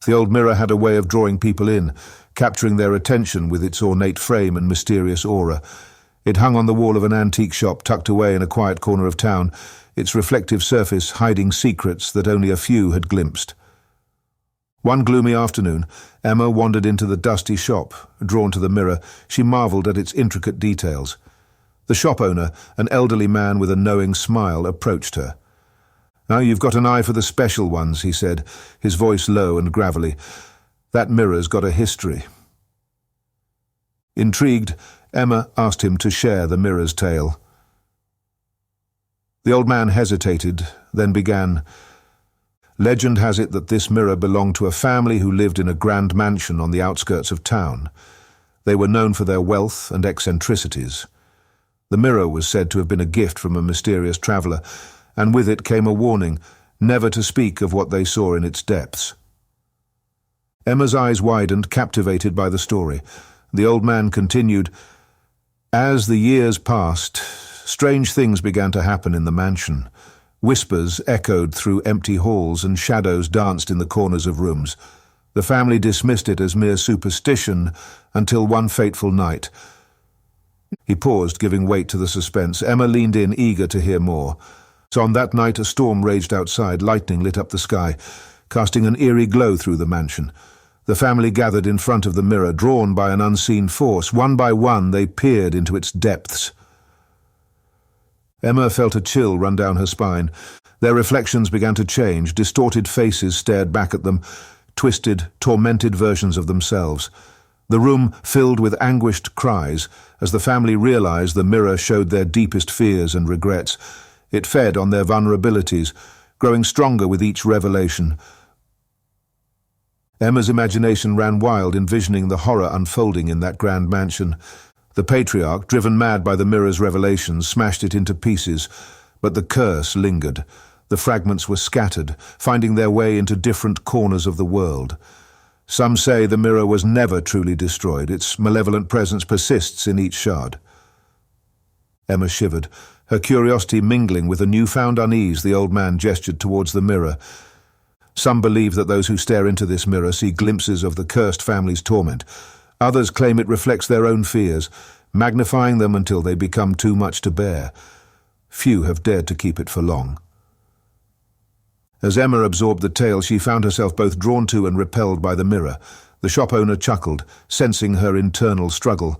The old mirror had a way of drawing people in, capturing their attention with its ornate frame and mysterious aura. It hung on the wall of an antique shop tucked away in a quiet corner of town, its reflective surface hiding secrets that only a few had glimpsed. One gloomy afternoon, Emma wandered into the dusty shop. Drawn to the mirror, she marveled at its intricate details. The shop owner, an elderly man with a knowing smile, approached her. "Now you've got an eye for the special ones," he said, his voice low and gravelly. "That mirror's got a history." Intrigued, Emma asked him to share the mirror's tale. The old man hesitated, then began. "Legend has it that this mirror belonged to a family who lived in a grand mansion on the outskirts of town. They were known for their wealth and eccentricities. The mirror was said to have been a gift from a mysterious traveller, and with it came a warning never to speak of what they saw in its depths." Emma's eyes widened, captivated by the story. The old man continued, "As the years passed, strange things began to happen in the mansion. Whispers echoed through empty halls and shadows danced in the corners of rooms. The family dismissed it as mere superstition until one fateful night." He paused, giving weight to the suspense. Emma leaned in, eager to hear more. So on that night a storm raged outside. Lightning lit up the sky, casting an eerie glow through the mansion. The family gathered in front of the mirror, drawn by an unseen force. One by one they peered into its depths. Emma felt a chill run down her spine. Their reflections began to change. Distorted faces stared back at them, twisted, tormented versions of themselves. The room filled with anguished cries as the family realized the mirror showed their deepest fears and regrets. It fed on their vulnerabilities, growing stronger with each revelation. Emma's imagination ran wild, envisioning the horror unfolding in that grand mansion. The patriarch, driven mad by the mirror's revelations, smashed it into pieces, but the curse lingered. The fragments were scattered, finding their way into different corners of the world. Some say the mirror was never truly destroyed. Its malevolent presence persists in each shard. Emma shivered, her curiosity mingling with a newfound unease. The old man gestured towards the mirror. "Some believe that those who stare into this mirror see glimpses of the cursed family's torment. Others claim it reflects their own fears, magnifying them until they become too much to bear. Few have dared to keep it for long." As Emma absorbed the tale, she found herself both drawn to and repelled by the mirror. The shop owner chuckled, sensing her internal struggle.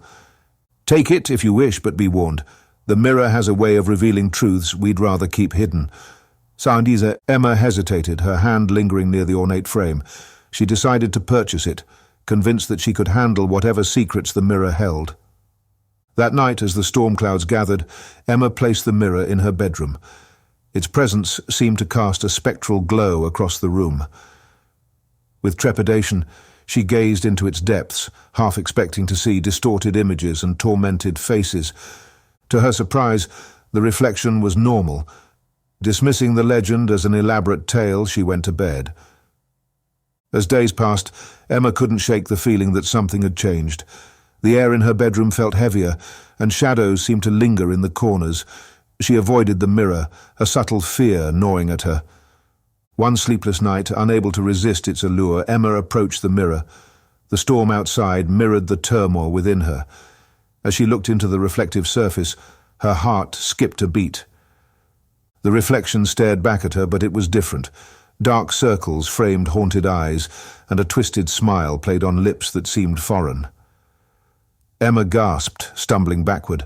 "Take it if you wish, but be warned. The mirror has a way of revealing truths we'd rather keep hidden." Soundiza, Emma hesitated, her hand lingering near the ornate frame. She decided to purchase it, convinced that she could handle whatever secrets the mirror held. That night, as the storm clouds gathered, Emma placed the mirror in her bedroom. Its presence seemed to cast a spectral glow across the room. With trepidation, she gazed into its depths, half expecting to see distorted images and tormented faces. To her surprise, the reflection was normal. Dismissing the legend as an elaborate tale, she went to bed. As days passed, Emma couldn't shake the feeling that something had changed. The air in her bedroom felt heavier, and shadows seemed to linger in the corners. She avoided the mirror, a subtle fear gnawing at her. One sleepless night, unable to resist its allure, Emma approached the mirror. The storm outside mirrored the turmoil within her. As she looked into the reflective surface, her heart skipped a beat. The reflection stared back at her, but it was different. Dark circles framed haunted eyes, and a twisted smile played on lips that seemed foreign. Emma gasped, stumbling backward.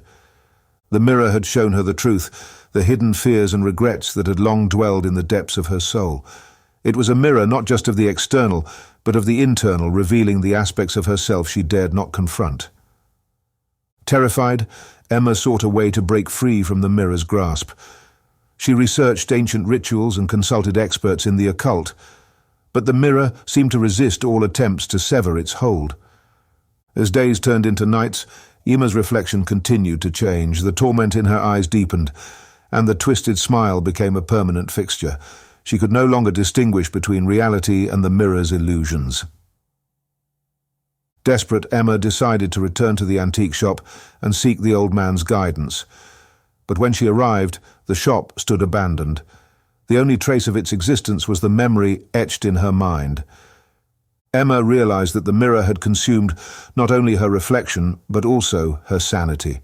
The mirror had shown her the truth, the hidden fears and regrets that had long dwelled in the depths of her soul. It was a mirror not just of the external, but of the internal, revealing the aspects of herself she dared not confront. Terrified, Emma sought a way to break free from the mirror's grasp. She researched ancient rituals and consulted experts in the occult, but the mirror seemed to resist all attempts to sever its hold. As days turned into nights, Emma's reflection continued to change. The torment in her eyes deepened, and the twisted smile became a permanent fixture. She could no longer distinguish between reality and the mirror's illusions. Desperate, Emma decided to return to the antique shop and seek the old man's guidance. But when she arrived, the shop stood abandoned. The only trace of its existence was the memory etched in her mind. Emma realized that the mirror had consumed not only her reflection, but also her sanity.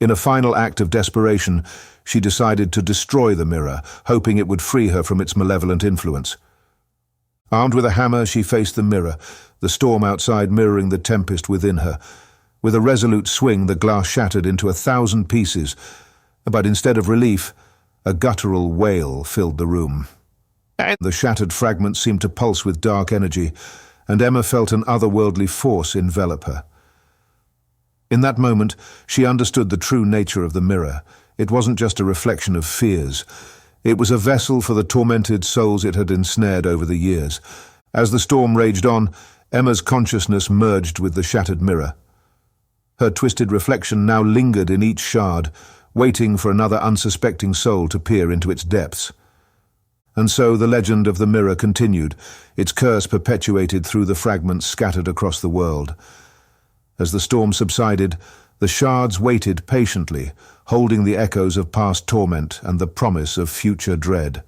In a final act of desperation, she decided to destroy the mirror, hoping it would free her from its malevolent influence. Armed with a hammer, she faced the mirror, the storm outside mirroring the tempest within her. With a resolute swing, the glass shattered into 1,000 pieces, but instead of relief, a guttural wail filled the room. The shattered fragments seemed to pulse with dark energy, and Emma felt an otherworldly force envelop her. In that moment, she understood the true nature of the mirror. It wasn't just a reflection of fears. It was a vessel for the tormented souls it had ensnared over the years. As the storm raged on, Emma's consciousness merged with the shattered mirror. Her twisted reflection now lingered in each shard, waiting for another unsuspecting soul to peer into its depths. And so the legend of the mirror continued, its curse perpetuated through the fragments scattered across the world. As the storm subsided, the shards waited patiently, holding the echoes of past torment and the promise of future dread.